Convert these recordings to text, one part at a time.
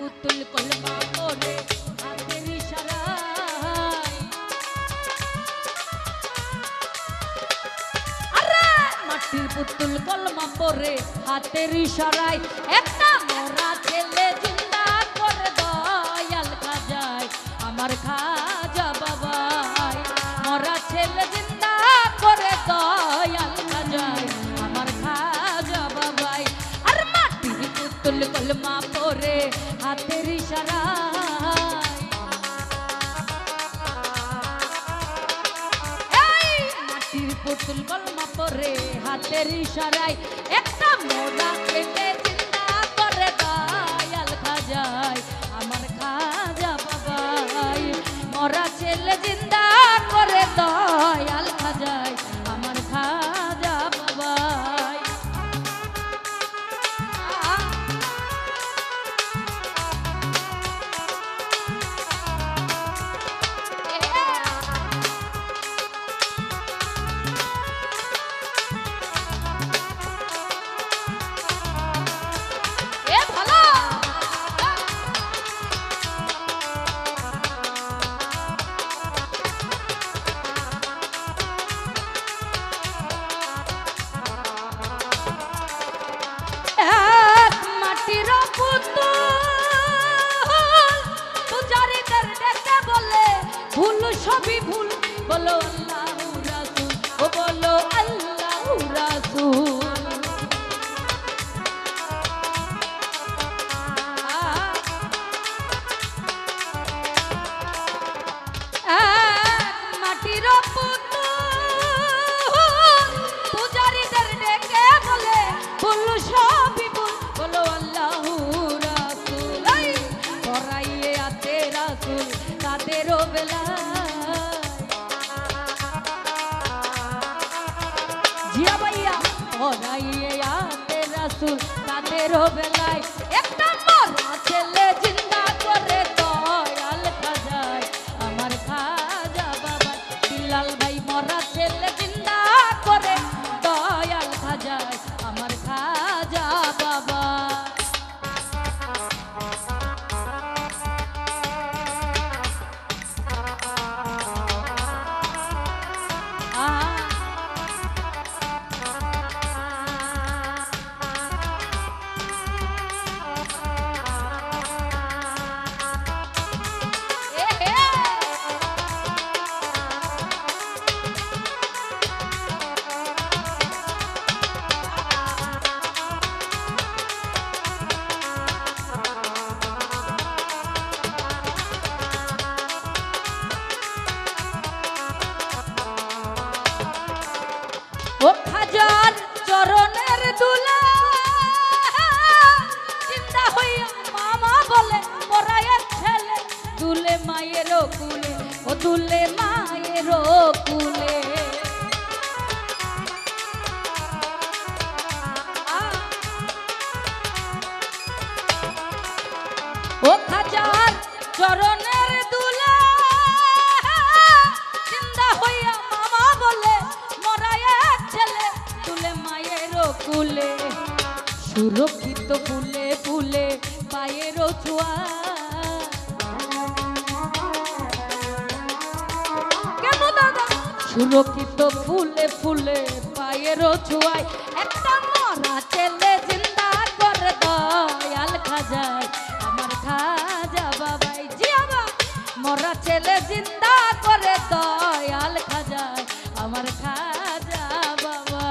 পুতুল কলমা পড়ে হাতের ইশারায়, আরে মাটির পুতুল কলমা পড়ে হাতের ইশারায় একটা মরা ছেলে জিন্দা করে দয়াল খাজায় আমার খাজা বাবাই, মরা ছেলে জিন্দা করে দয়াল খাজায় আমার খাজা বাবাই। আর মাটির পুতুল কলমা পড়ে হাতের ইশারায়, এই মাটির পুতুল কলমা পড়ে হাতের ইশারায় একটা মোড়া ছেলে জিন্দা করে দয়াল খাজায় আমার খাজা বাবাই, মরা ছেলে জিন্দা করে দয়াল খাজায় আমার খাজা বাবাই। ভুল সবই ভুল বলো আল্লাহু রাসূল, ও বলো আল্লাহু রাসূল। মাটির পুতুল পূজারীদের ডেকে বলে ভুল সবই ভুল বলো আল্লাহু রাসূল। পরাইয়ে আছে রাসূল তাদেরও বেলা, জিয়া ভাইয়া পরাইয়ে আছে রাসূল তাদেরও বেলায় একটা মরা ছেলে জিন্দা করে দয়াল খাজায় আমার খাজা বাবা। বিলাল ভাই মরা ছেলে জিন্দা করে দয়াল খাজায় আমার খাজা বাবা। ও খাজার চরণের দুলে চিন্তা হইয়া মামা বলে পরায়ের ছেলে দুলে মায়ের কুলে, ও দুলে মায়ের কুলে। ও খাজার চরণের দুলে চিন্তা হইয়া মামা বলে মরায়ের ছেলে দুলে মায়ের কুলে। সুরক্ষিত ফুলে ফুলে পায়ের ছোঁয়া, কেন দাদা সুরক্ষিত ফুলে ফুলে পায়ের ছোঁয়ায় একটা মরা ছেলে জিন্দা করে দয়াল খাজায় আমার খাজা বাবাই। জিয়াবা মরা ছেলে জিন্দা করে দয়াল খাজায় আমার খাজা বাবা।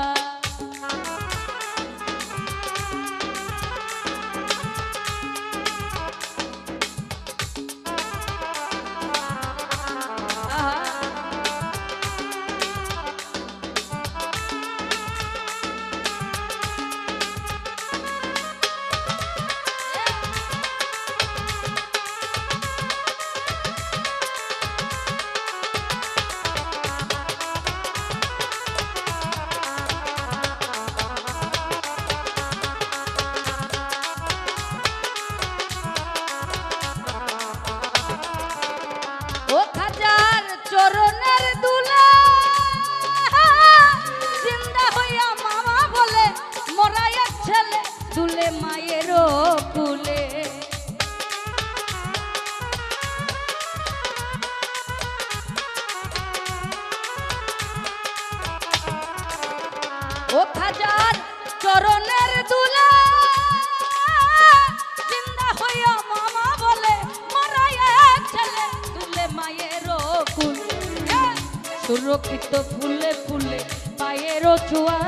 সুরক্ষিত ফুলে ফুলে পায়ের ছোঁয়া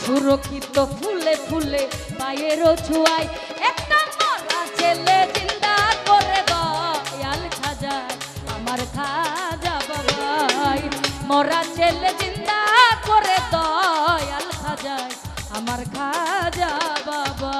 সুরক্ষিত ফুলে ফুলে পায়ের ছোঁয়ায় একটা মরা ছেলে জিন্দা করে দয়াল খাজা আমার খাজা বাবাই মরা ছেলে জিন্দা করে দয়াল খাজা আমার খাজা বাবা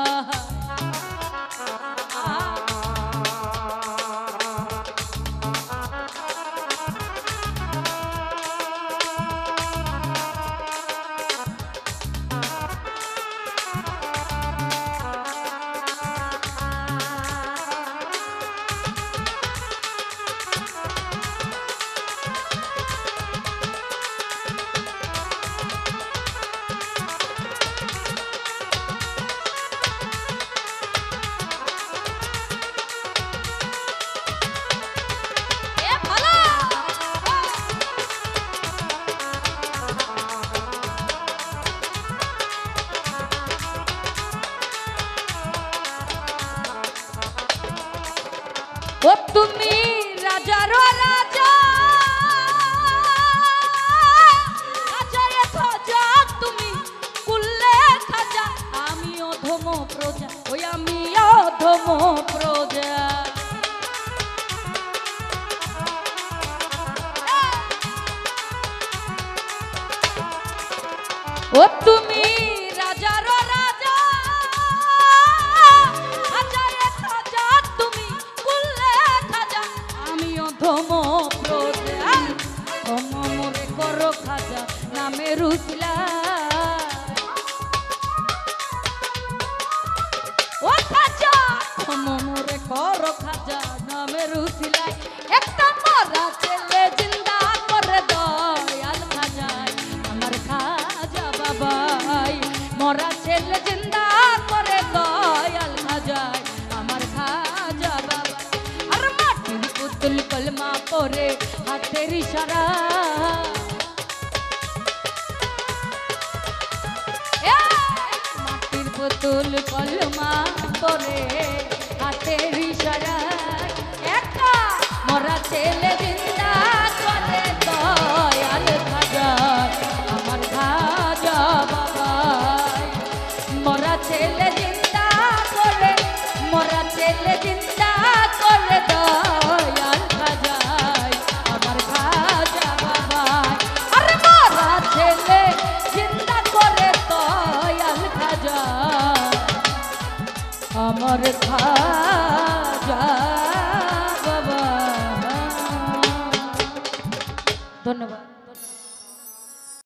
ও তুমি রাজার রাজা খাজায় খাজা তুমি কুল্লে খাজা আমি অধম প্রজা ওই আমি অধম প্রজা ও তুমি রাজার রাজা খাজায় খাজা তুমি ধম প্রজা ধম মোরে করো খাজা নামে রুসলা ও খাজা ধম মোরে করো খাজা নামে রুসলা একটা মরা ছেলে জিন্দা করে দয়াল খাজা আমার খাজা বাবাই মরা ছেলে জিন্দা করে দয়াল খাজা আমার খাজা বাবা আর মাটির পুতুল কলমা পরে হাতের ইশারা মাটির পুতুল কলমা পরে হাতের ইশারা একটা মরা ছেলে জিন্দা করে দয়াল খাজা আমার খাজা বাবাই মরা ছেলে জিন্দা করে মরা ছেলে জিন্দা করে দয়াল খাজা আমার খাজা বাবাই আরে মরা ছেলে জিন্দা করে দয়াল খাজা আমার খাজা